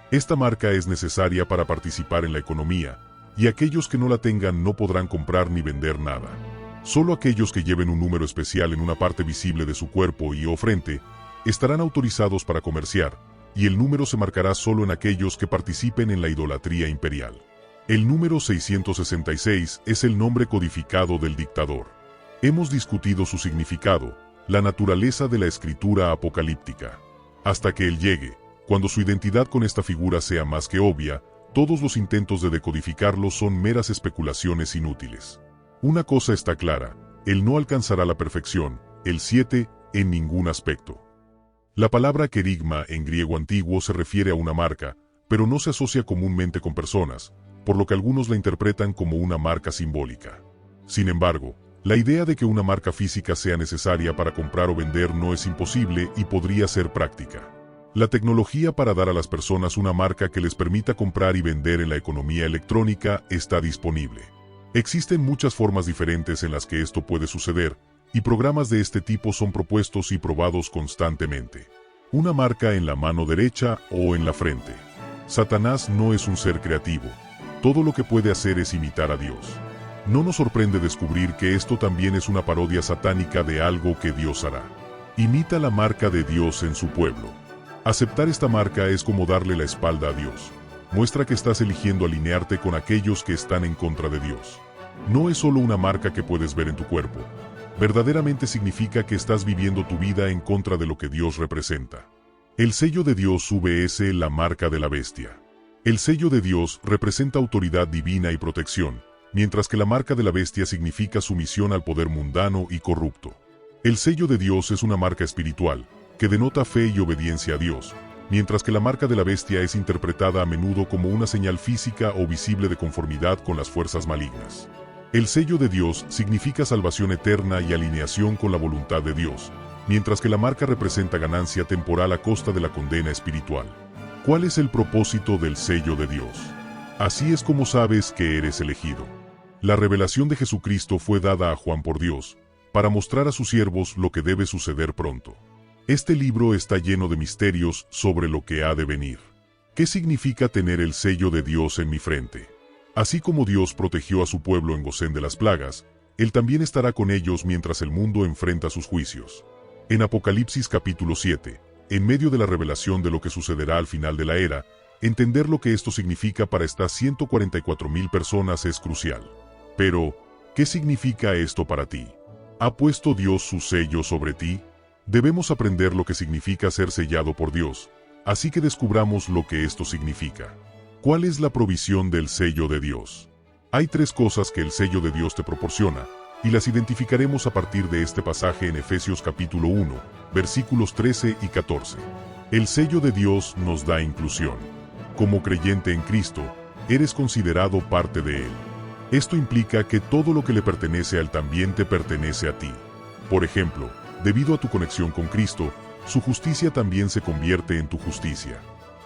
Esta marca es necesaria para participar en la economía, y aquellos que no la tengan no podrán comprar ni vender nada. Solo aquellos que lleven un número especial en una parte visible de su cuerpo y o frente, estarán autorizados para comerciar, y el número se marcará solo en aquellos que participen en la idolatría imperial. El número 666 es el nombre codificado del dictador. Hemos discutido su significado, la naturaleza de la escritura apocalíptica. Hasta que él llegue, cuando su identidad con esta figura sea más que obvia, todos los intentos de decodificarlo son meras especulaciones inútiles. Una cosa está clara, él no alcanzará la perfección, el 7, en ningún aspecto. La palabra querigma en griego antiguo se refiere a una marca, pero no se asocia comúnmente con personas, por lo que algunos la interpretan como una marca simbólica. Sin embargo, la idea de que una marca física sea necesaria para comprar o vender no es imposible y podría ser práctica. La tecnología para dar a las personas una marca que les permita comprar y vender en la economía electrónica está disponible. Existen muchas formas diferentes en las que esto puede suceder, y programas de este tipo son propuestos y probados constantemente. Una marca en la mano derecha o en la frente. Satanás no es un ser creativo. todo lo que puede hacer es imitar a Dios. No nos sorprende descubrir que esto también es una parodia satánica de algo que Dios hará. Imita la marca de Dios en su pueblo. Aceptar esta marca es como darle la espalda a Dios. Muestra que estás eligiendo alinearte con aquellos que están en contra de Dios. No es solo una marca que puedes ver en tu cuerpo. Verdaderamente significa que estás viviendo tu vida en contra de lo que Dios representa. El sello de Dios VS, la marca de la bestia. El sello de Dios representa autoridad divina y protección, mientras que la marca de la bestia significa sumisión al poder mundano y corrupto. El sello de Dios es una marca espiritual, que denota fe y obediencia a Dios, mientras que la marca de la bestia es interpretada a menudo como una señal física o visible de conformidad con las fuerzas malignas. El sello de Dios significa salvación eterna y alineación con la voluntad de Dios, mientras que la marca representa ganancia temporal a costa de la condena espiritual. ¿Cuál es el propósito del sello de Dios? Así es como sabes que eres elegido. La revelación de Jesucristo fue dada a Juan por Dios, para mostrar a sus siervos lo que debe suceder pronto. Este libro está lleno de misterios sobre lo que ha de venir. ¿Qué significa tener el sello de Dios en mi frente? Así como Dios protegió a su pueblo en Gosén de las plagas, Él también estará con ellos mientras el mundo enfrenta sus juicios. En Apocalipsis capítulo 7, en medio de la revelación de lo que sucederá al final de la era, entender lo que esto significa para estas 144,000 personas es crucial. Pero, ¿qué significa esto para ti? ¿Ha puesto Dios su sello sobre ti? Debemos aprender lo que significa ser sellado por Dios, así que descubramos lo que esto significa. ¿Cuál es la provisión del sello de Dios? Hay 3 cosas que el sello de Dios te proporciona, y las identificaremos a partir de este pasaje en Efesios capítulo 1, versículos 13 y 14. El sello de Dios nos da inclusión. Como creyente en Cristo, eres considerado parte de Él. Esto implica que todo lo que le pertenece a Él también te pertenece a ti. Por ejemplo, debido a tu conexión con Cristo, su justicia también se convierte en tu justicia.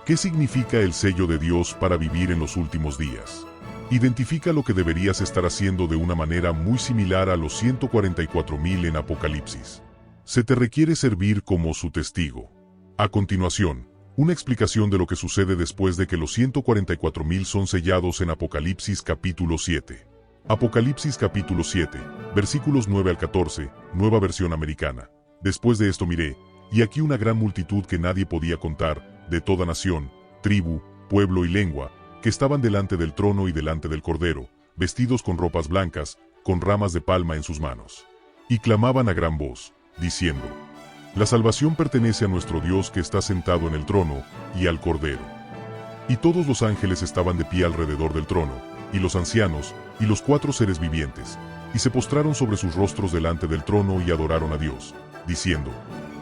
¿Qué significa el sello de Dios para vivir en los últimos días? Identifica lo que deberías estar haciendo de una manera muy similar a los 144,000 en Apocalipsis. Se te requiere servir como su testigo. A continuación, una explicación de lo que sucede después de que los 144,000 son sellados en Apocalipsis capítulo 7. Apocalipsis capítulo 7, versículos 9 al 14, nueva versión americana. Después de esto miré, y aquí una gran multitud que nadie podía contar, de toda nación, tribu, pueblo y lengua, que estaban delante del trono y delante del Cordero, vestidos con ropas blancas, con ramas de palma en sus manos. Y clamaban a gran voz, diciendo: La salvación pertenece a nuestro Dios que está sentado en el trono, y al Cordero. Y todos los ángeles estaban de pie alrededor del trono, y los ancianos, y los 4 seres vivientes, y se postraron sobre sus rostros delante del trono y adoraron a Dios, diciendo: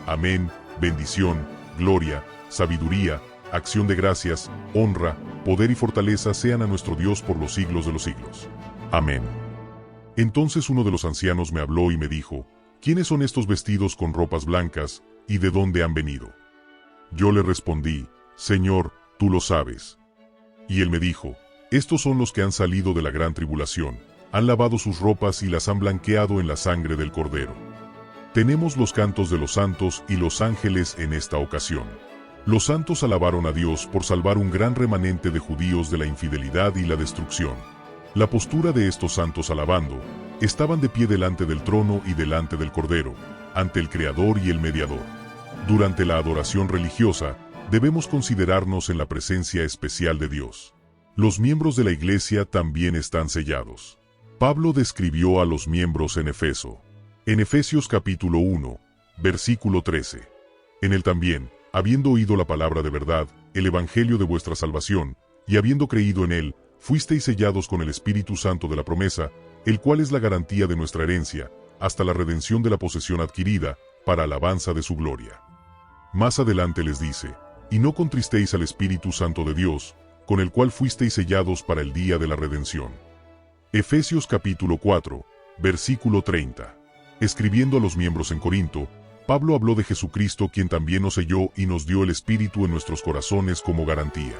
Amén, bendición, gloria, sabiduría, acción de gracias, honra, poder y fortaleza sean a nuestro Dios por los siglos de los siglos. Amén. Entonces uno de los ancianos me habló y me dijo: ¿Quiénes son estos vestidos con ropas blancas, y de dónde han venido? Yo le respondí: Señor, tú lo sabes. Y él me dijo: Estos son los que han salido de la gran tribulación, han lavado sus ropas y las han blanqueado en la sangre del Cordero. Tenemos los cantos de los santos y los ángeles en esta ocasión. Los santos alabaron a Dios por salvar un gran remanente de judíos de la infidelidad y la destrucción. La postura de estos santos alabando, estaban de pie delante del trono y delante del Cordero, ante el Creador y el Mediador. Durante la adoración religiosa, debemos considerarnos en la presencia especial de Dios. Los miembros de la iglesia también están sellados. Pablo describió a los miembros en Efeso. En Efesios capítulo 1, versículo 13. En él también, habiendo oído la palabra de verdad, el evangelio de vuestra salvación, y habiendo creído en él, fuisteis sellados con el Espíritu Santo de la promesa, el cual es la garantía de nuestra herencia, hasta la redención de la posesión adquirida, para alabanza de su gloria. Más adelante les dice: Y no contristéis al Espíritu Santo de Dios, con el cual fuisteis sellados para el día de la redención. Efesios capítulo 4, versículo 30. Escribiendo a los miembros en Corinto, Pablo habló de Jesucristo, quien también nos selló y nos dio el Espíritu en nuestros corazones como garantía.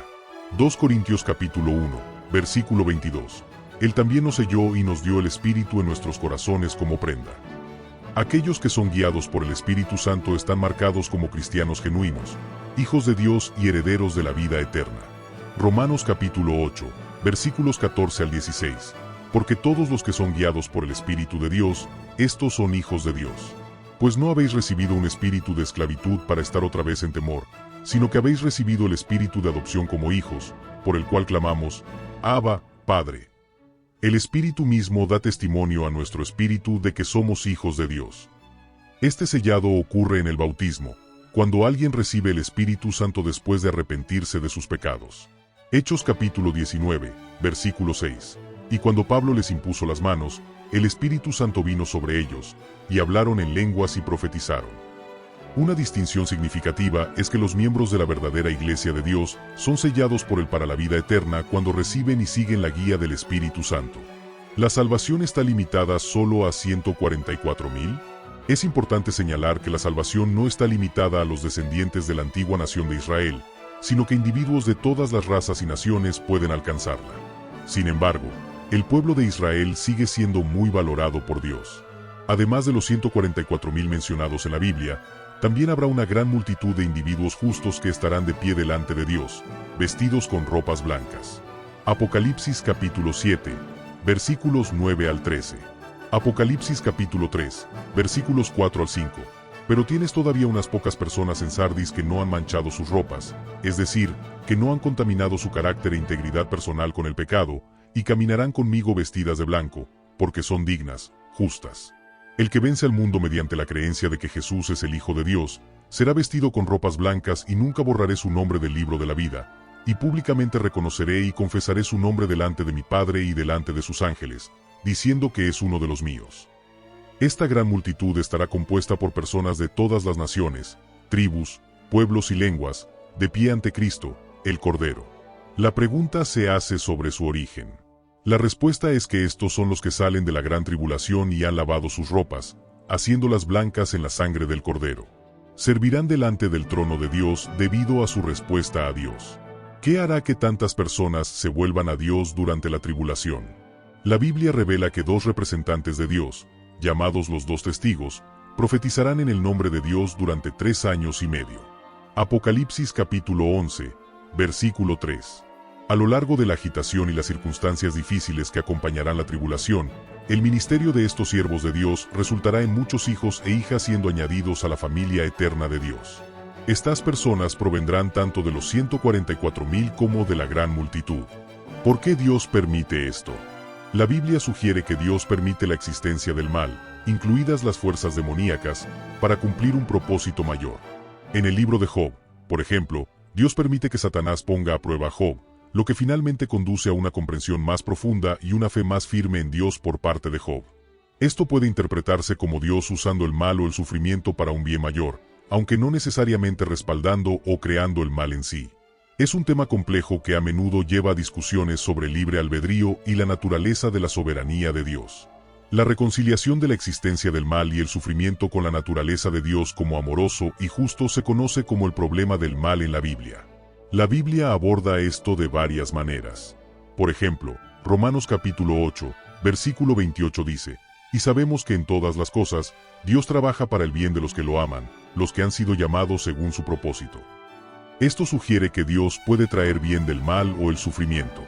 2 Corintios capítulo 1, versículo 22. Él también nos selló y nos dio el Espíritu en nuestros corazones como prenda. Aquellos que son guiados por el Espíritu Santo están marcados como cristianos genuinos, hijos de Dios y herederos de la vida eterna. Romanos capítulo 8, versículos 14 al 16. Porque todos los que son guiados por el Espíritu de Dios, estos son hijos de Dios. Pues no habéis recibido un espíritu de esclavitud para estar otra vez en temor, sino que habéis recibido el espíritu de adopción como hijos, por el cual clamamos, Abba, Padre. El Espíritu mismo da testimonio a nuestro espíritu de que somos hijos de Dios. Este sellado ocurre en el bautismo, cuando alguien recibe el Espíritu Santo después de arrepentirse de sus pecados. Hechos capítulo 19, versículo 6. Y cuando Pablo les impuso las manos, el Espíritu Santo vino sobre ellos, y hablaron en lenguas y profetizaron. Una distinción significativa es que los miembros de la verdadera Iglesia de Dios son sellados por Él para la vida eterna cuando reciben y siguen la guía del Espíritu Santo. ¿La salvación está limitada solo a 144,000? Es importante señalar que la salvación no está limitada a los descendientes de la antigua nación de Israel, sino que individuos de todas las razas y naciones pueden alcanzarla. Sin embargo, el pueblo de Israel sigue siendo muy valorado por Dios. Además de los 144,000 mencionados en la Biblia, también habrá una gran multitud de individuos justos que estarán de pie delante de Dios, vestidos con ropas blancas. Apocalipsis capítulo 7, versículos 9 al 13. Apocalipsis capítulo 3, versículos 4 al 5. Pero tienes todavía unas pocas personas en Sardis que no han manchado sus ropas, es decir, que no han contaminado su carácter e integridad personal con el pecado, y caminarán conmigo vestidas de blanco, porque son dignas, justas. El que vence al mundo mediante la creencia de que Jesús es el Hijo de Dios, será vestido con ropas blancas y nunca borraré su nombre del libro de la vida, y públicamente reconoceré y confesaré su nombre delante de mi Padre y delante de sus ángeles, diciendo que es uno de los míos. Esta gran multitud estará compuesta por personas de todas las naciones, tribus, pueblos y lenguas, de pie ante Cristo, el Cordero. La pregunta se hace sobre su origen. La respuesta es que estos son los que salen de la gran tribulación y han lavado sus ropas, haciéndolas blancas en la sangre del Cordero. Servirán delante del trono de Dios debido a su respuesta a Dios. ¿Qué hará que tantas personas se vuelvan a Dios durante la tribulación? La Biblia revela que dos representantes de Dios, llamados los dos testigos, profetizarán en el nombre de Dios durante 3 años y medio. Apocalipsis capítulo 11, versículo 3. A lo largo de la agitación y las circunstancias difíciles que acompañarán la tribulación, el ministerio de estos siervos de Dios resultará en muchos hijos e hijas siendo añadidos a la familia eterna de Dios. Estas personas provendrán tanto de los 144,000 como de la gran multitud. ¿Por qué Dios permite esto? La Biblia sugiere que Dios permite la existencia del mal, incluidas las fuerzas demoníacas, para cumplir un propósito mayor. En el libro de Job, por ejemplo, Dios permite que Satanás ponga a prueba a Job, lo que finalmente conduce a una comprensión más profunda y una fe más firme en Dios por parte de Job. Esto puede interpretarse como Dios usando el mal o el sufrimiento para un bien mayor, aunque no necesariamente respaldando o creando el mal en sí. Es un tema complejo que a menudo lleva a discusiones sobre el libre albedrío y la naturaleza de la soberanía de Dios. La reconciliación de la existencia del mal y el sufrimiento con la naturaleza de Dios como amoroso y justo se conoce como el problema del mal en la Biblia. La Biblia aborda esto de varias maneras. Por ejemplo, Romanos capítulo 8, versículo 28 dice, «Y sabemos que en todas las cosas, Dios trabaja para el bien de los que lo aman, los que han sido llamados según su propósito». Esto sugiere que Dios puede traer bien del mal o el sufrimiento.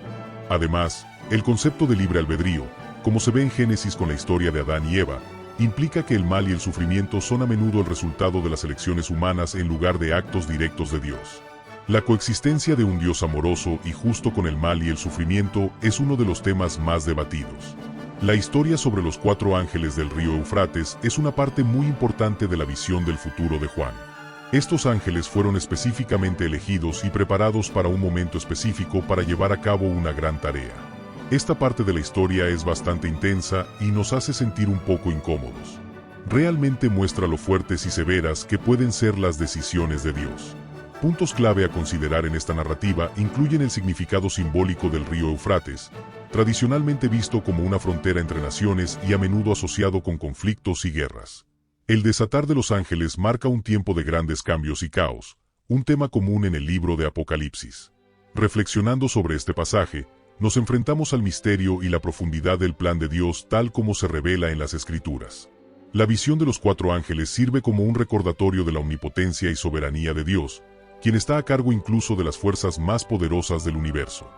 Además, el concepto de libre albedrío, como se ve en Génesis con la historia de Adán y Eva, implica que el mal y el sufrimiento son a menudo el resultado de las elecciones humanas en lugar de actos directos de Dios. La coexistencia de un Dios amoroso y justo con el mal y el sufrimiento es uno de los temas más debatidos. La historia sobre los 4 ángeles del río Eufrates es una parte muy importante de la visión del futuro de Juan. Estos ángeles fueron específicamente elegidos y preparados para un momento específico para llevar a cabo una gran tarea. Esta parte de la historia es bastante intensa y nos hace sentir un poco incómodos. Realmente muestra lo fuertes y severas que pueden ser las decisiones de Dios. Puntos clave a considerar en esta narrativa incluyen el significado simbólico del río Eufrates, tradicionalmente visto como una frontera entre naciones y a menudo asociado con conflictos y guerras. El desatar de los ángeles marca un tiempo de grandes cambios y caos, un tema común en el libro de Apocalipsis. Reflexionando sobre este pasaje, nos enfrentamos al misterio y la profundidad del plan de Dios tal como se revela en las Escrituras. La visión de los 4 ángeles sirve como un recordatorio de la omnipotencia y soberanía de Dios, quien está a cargo incluso de las fuerzas más poderosas del universo.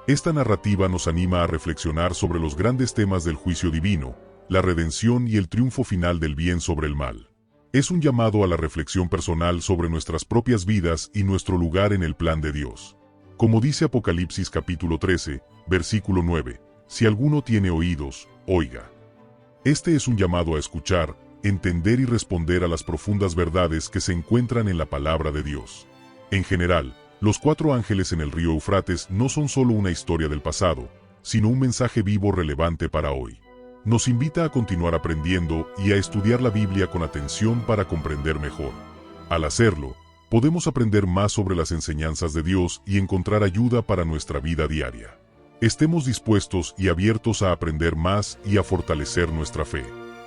Esta narrativa nos anima a reflexionar sobre los grandes temas del juicio divino, la redención y el triunfo final del bien sobre el mal. Es un llamado a la reflexión personal sobre nuestras propias vidas y nuestro lugar en el plan de Dios. Como dice Apocalipsis capítulo 13, versículo 9, si alguno tiene oídos, oiga. Este es un llamado a escuchar, entender y responder a las profundas verdades que se encuentran en la palabra de Dios. En general, los 4 ángeles en el río Eufrates no son solo una historia del pasado, sino un mensaje vivo relevante para hoy. Nos invita a continuar aprendiendo y a estudiar la Biblia con atención para comprender mejor. Al hacerlo, podemos aprender más sobre las enseñanzas de Dios y encontrar ayuda para nuestra vida diaria. Estemos dispuestos y abiertos a aprender más y a fortalecer nuestra fe.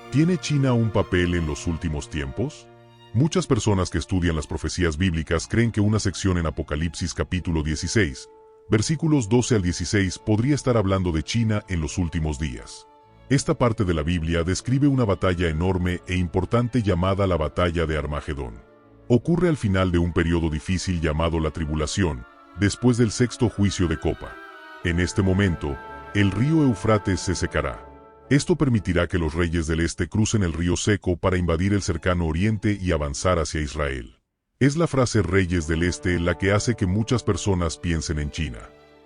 ¿Tiene China un papel en los últimos tiempos? Muchas personas que estudian las profecías bíblicas creen que una sección en Apocalipsis capítulo 16, versículos 12 al 16 podría estar hablando de China en los últimos días. Esta parte de la Biblia describe una batalla enorme e importante llamada la Batalla de Armagedón. Ocurre al final de un periodo difícil llamado la Tribulación, después del 6º juicio de copa. En este momento, el río Eufrates se secará. Esto permitirá que los reyes del este crucen el río seco para invadir el cercano oriente y avanzar hacia Israel. Es la frase reyes del este la que hace que muchas personas piensen en China.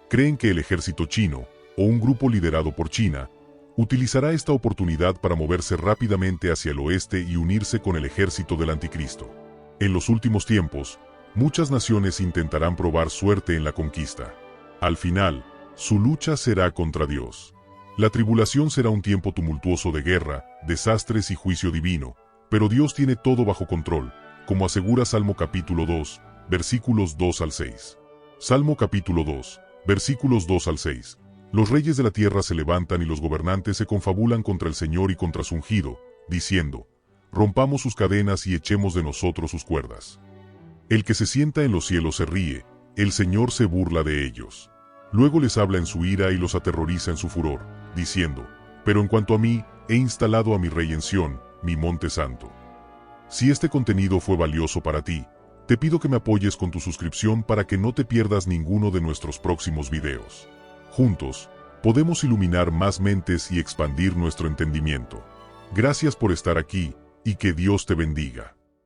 Creen que el ejército chino, o un grupo liderado por China, utilizará esta oportunidad para moverse rápidamente hacia el oeste y unirse con el ejército del anticristo. En los últimos tiempos, muchas naciones intentarán probar suerte en la conquista. Al final, su lucha será contra Dios. La tribulación será un tiempo tumultuoso de guerra, desastres y juicio divino, pero Dios tiene todo bajo control, como asegura Salmo capítulo 2, versículos 2 al 6. Salmo capítulo 2, versículos 2 al 6. Los reyes de la tierra se levantan y los gobernantes se confabulan contra el Señor y contra su ungido, diciendo, rompamos sus cadenas y echemos de nosotros sus cuerdas. El que se sienta en los cielos se ríe, el Señor se burla de ellos. Luego les habla en su ira y los aterroriza en su furor, diciendo, pero en cuanto a mí, he instalado a mi rey en Sión, mi monte santo. Si este contenido fue valioso para ti, te pido que me apoyes con tu suscripción para que no te pierdas ninguno de nuestros próximos videos. Juntos, podemos iluminar más mentes y expandir nuestro entendimiento. Gracias por estar aquí, y que Dios te bendiga.